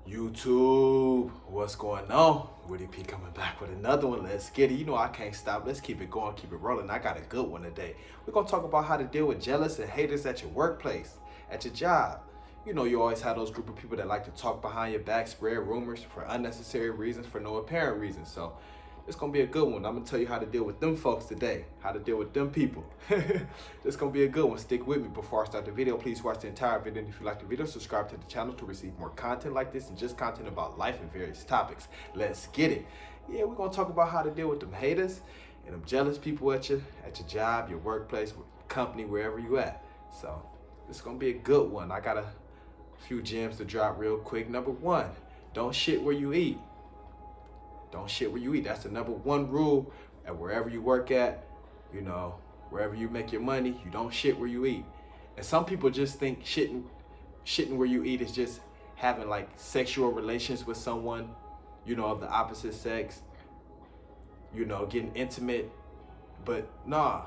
YouTube, what's going on? Woody P coming back with another one. Let's get it. You know I can't stop. Let's keep it going, keep it rolling. I got a good one today. We're gonna talk about how to deal with jealous and haters at your workplace, at your job. You know you always have those group of people that like to talk behind your back, spread rumors for unnecessary reasons, for no apparent reason. So it's gonna be a good one. I'm gonna tell you how to deal with them folks today, how to deal with them people. This gonna be a good one. Stick with me. Before I start the video, please watch the entire video. And if you like the video, subscribe to the channel to receive more content like this and just content about life and various topics. Let's get it. Yeah, we're gonna talk about how to deal with them haters and them jealous people at your job, your workplace, company, wherever you at. So it's gonna be a good one. I got a few gems to drop real quick. Number one, don't shit where you eat. Don't shit where you eat. That's the number one rule at wherever you work at, wherever you make your money, you don't shit where you eat. And some people just think shitting where you eat is just having like sexual relations with someone, of the opposite sex, getting intimate. But nah,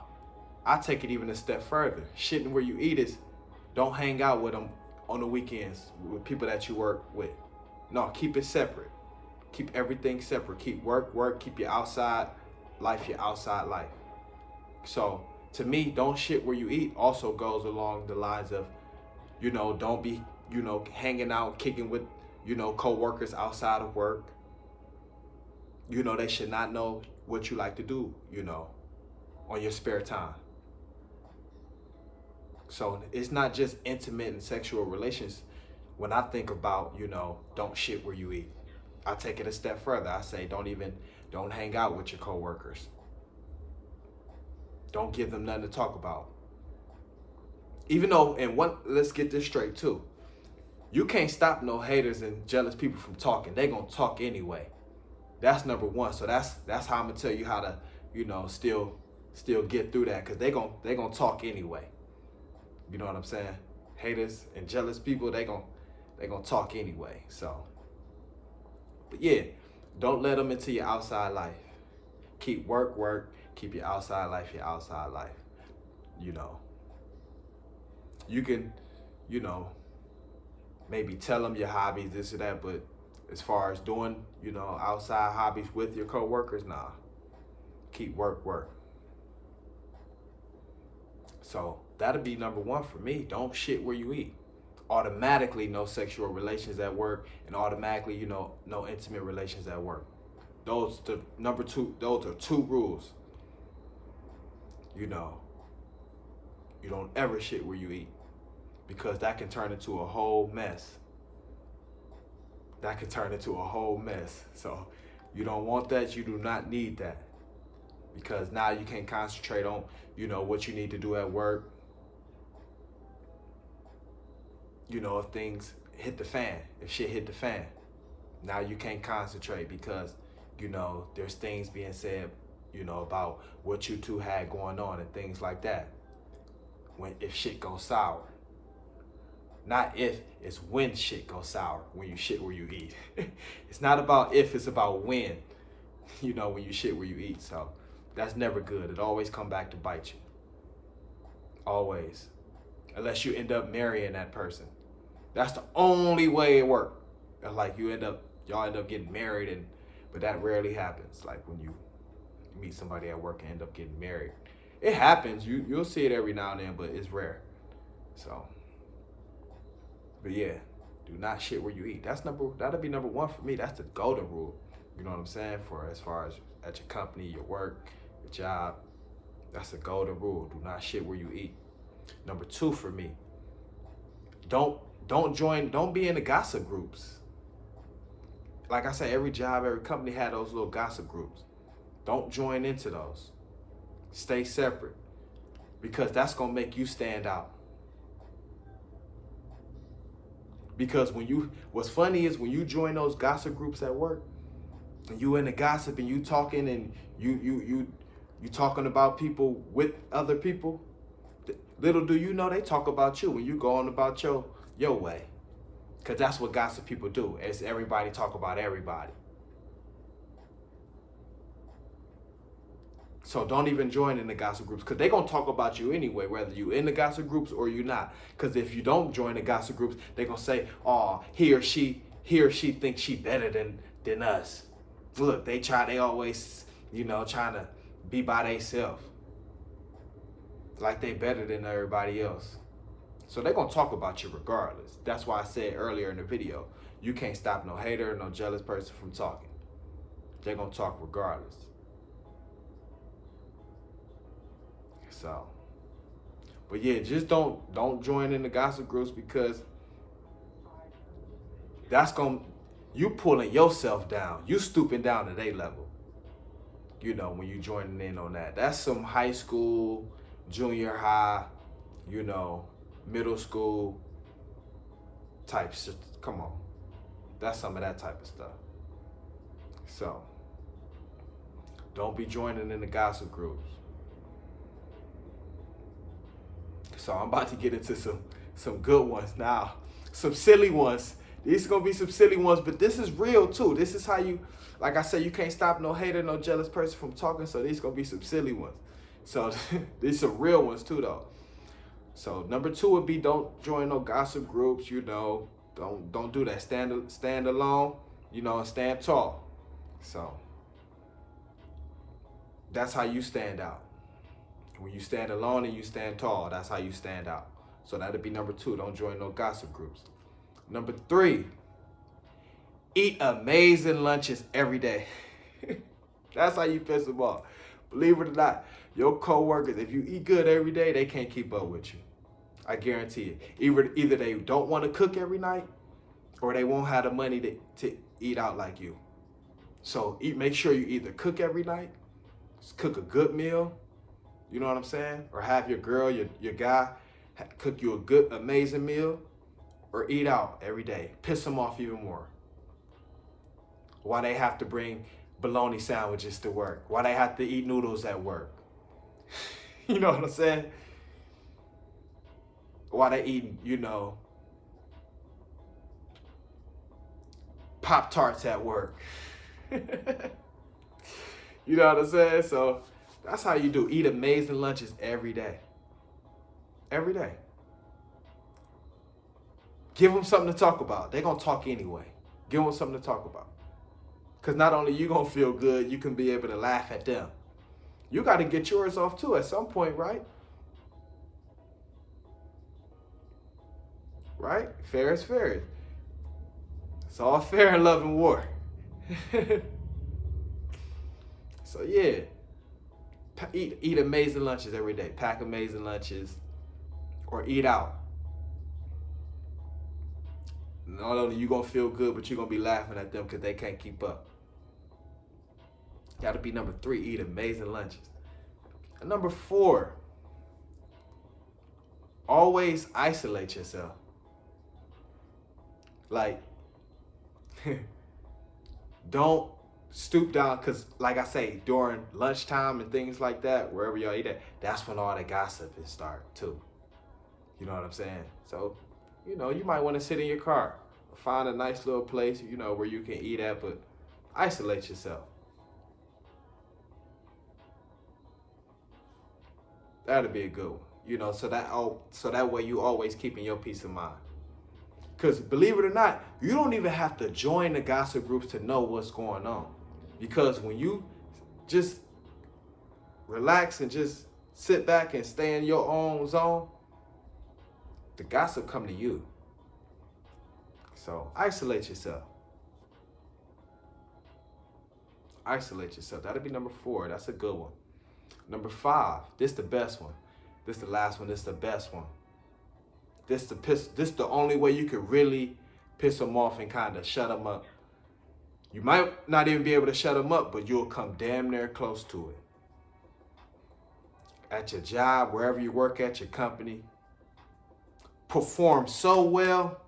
I take it even a step further. Shitting where you eat is don't hang out with them on the weekends with people that you work with. No, keep it separate. Keep everything separate. Keep work. Keep your outside life, your outside life. So to me, don't shit where you eat also goes along the lines of, don't be, hanging out, kicking with, co-workers outside of work. They should not know what you like to do, on your spare time. So it's not just intimate and sexual relations. When I think about, don't shit where you eat, I take it a step further. I say don't hang out with your coworkers. Don't give them nothing to talk about. Even though, let's get this straight too. You can't stop no haters and jealous people from talking. They gonna talk anyway. That's number one. So that's how I'm gonna tell you how to, still get through that, because they gonna talk anyway. You know what I'm saying? Haters and jealous people, they gonna talk anyway. So, but yeah, don't let them into your outside life. Keep work. Keep your outside life, your outside life. You can, maybe tell them your hobbies, this or that, but as far as doing, outside hobbies with your coworkers, nah. Keep work. So that'll be number one for me. Don't shit where you eat. Automatically no sexual relations at work, and automatically, no intimate relations at work. Those are two rules. You don't ever shit where you eat, because that can turn into a whole mess. So you don't want that. You do not need that, because now you can concentrate on, what you need to do at work. If things hit the fan, if shit hit the fan, now you can't concentrate because, there's things being said, about what you two had going on and things like that. If shit goes sour. Not if, it's when shit goes sour, when you shit where you eat. It's not about if, it's about when, when you shit where you eat. So that's never good. It always come back to bite you. Always. Unless you end up marrying that person. That's the only way it works. Like y'all end up getting married, but that rarely happens. Like when you meet somebody at work and end up getting married. It happens. You'll see it every now and then, but it's rare. So, but yeah, do not shit where you eat. That'll be number one for me. That's the golden rule. You know what I'm saying? For as far as at your company, your work, your job, that's the golden rule. Do not shit where you eat. Number two for me, don't be in the gossip groups. Like I said, every job, every company had those little gossip groups. Don't join into those. Stay separate, because that's gonna make you stand out. Because what's funny is when you join those gossip groups at work, and you in the gossip and you talking and you talking about people with other people, little do you know they talk about you when you go on about your way. Because that's what gossip people do. It's everybody talk about everybody. So don't even join in the gossip groups, because they're going to talk about you anyway, whether you in the gossip groups or you not. Because if you don't join the gossip groups, they're going to say, oh, he or she, he or she thinks she better than us. Look, they always, trying to be by themselves. Like they better than everybody else. So they're going to talk about you regardless. That's why I said earlier in the video, you can't stop no hater, no jealous person from talking. They're going to talk regardless. So, but yeah, just don't join in the gossip groups, because you pulling yourself down. You stooping down to their level. When you joining in on that. That's some high school, junior high, middle school type shit. Come on. That's some of that type of stuff. So, don't be joining in the gossip groups. So I'm about to get into some good ones now. Some silly ones. These are going to be some silly ones, but this is real too. This is how you, like I said, you can't stop no hater, no jealous person from talking. So these are going to be some silly ones. So these are real ones too, though. So number 2 would be, don't join no gossip groups. Don't do that. Stand alone. And stand tall. So that's how you stand out. When you stand alone and you stand tall, that's how you stand out. So that'd be number 2. Don't join no gossip groups. Number 3, eat amazing lunches every day. That's how you piss them off. Believe it or not, your coworkers, if you eat good every day, they can't keep up with you. I guarantee it. Either they don't want to cook every night, or they won't have the money to eat out like you. So make sure you either cook every night, cook a good meal, you know what I'm saying? Or have your girl, your guy, cook you a good, amazing meal, or eat out every day. Piss them off even more. Why they have to bring bologna sandwiches to work? Why they have to eat noodles at work? You know what I'm saying? Why they eating, Pop-Tarts at work. You know what I'm saying? So that's how you do. Eat amazing lunches every day. Every day. Give them something to talk about. They're going to talk anyway. Give them something to talk about. Because not only you going to feel good, you can be able to laugh at them. You got to get yours off too at some point, right? Right? Fair is fair. It's all fair in love and war. So yeah, eat amazing lunches every day. Pack amazing lunches, or eat out. Not only you gonna feel good, but you're gonna be laughing at them because they can't keep up. Gotta be number 3, eat amazing lunches. And number 4, always isolate yourself. Like, don't stoop down, because like I say, during lunchtime and things like that, wherever y'all eat at, that's when all the gossip is start too. You know what I'm saying? So, you might want to sit in your car, or find a nice little place, where you can eat at, but isolate yourself. That'd be a good one. So that way you always keeping your peace of mind. Because believe it or not, you don't even have to join the gossip groups to know what's going on. Because when you just relax and just sit back and stay in your own zone, the gossip come to you. So isolate yourself. Isolate yourself. That'll be number 4. That's a good one. Number 5, this the best one. This the last one. This the best one. This the only way you can really piss them off and kind of shut them up. You might not even be able to shut them up, but you'll come damn near close to it. At your job, wherever you work at, your company, perform so well,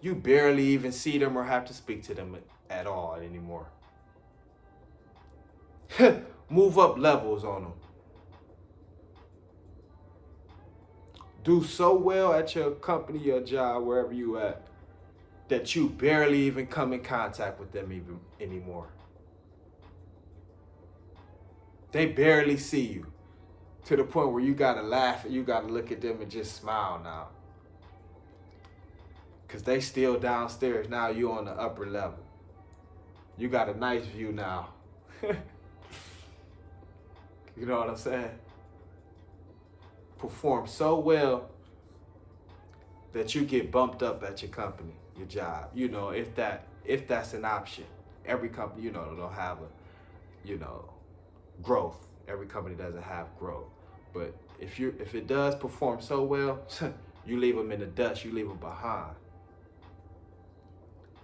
you barely even see them or have to speak to them at all anymore. Move up levels on them. Do so well at your company, your job, wherever you at, that you barely even come in contact with them even anymore. They barely see you, to the point where you gotta laugh and you gotta look at them and just smile now. Cause they still downstairs. Now you on the upper level. You got a nice view now. You know what I'm saying? Perform so well that you get bumped up at your company, your job. You know, if that's an option. Every company, you know, don't have growth. Every company doesn't have growth. But if it does perform so well, you leave them in the dust. You leave them behind.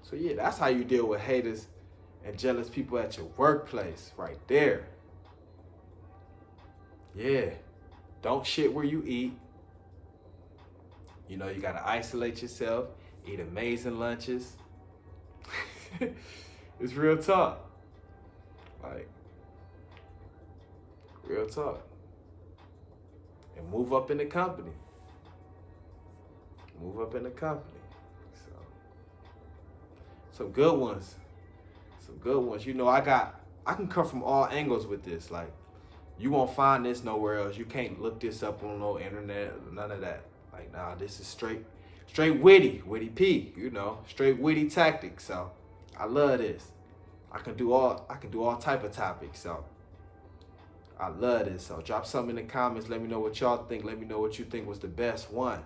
So yeah, that's how you deal with haters and jealous people at your workplace, right there. Yeah, don't shit where you eat. You know, you gotta isolate yourself, eat amazing lunches. It's real talk. Like, real talk. And move up in the company. Move up in the company. So, some good ones. Some good ones. You know, I can come from all angles with this. Like, you won't find this nowhere else. You can't look this up on no internet, none of that. Like, nah, this is straight witty P, you know, straight witty tactics. So I love this. I can do all type of topics. So I love this. So drop something in the comments. Let me know what y'all think. Let me know what you think was the best one.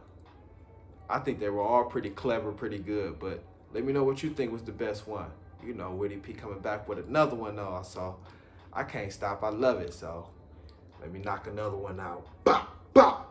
I think they were all pretty clever, pretty good, but let me know what you think was the best one. You know, Witty P coming back with another one though. So I can't stop. I love it. So let me knock another one out. Bop, bop.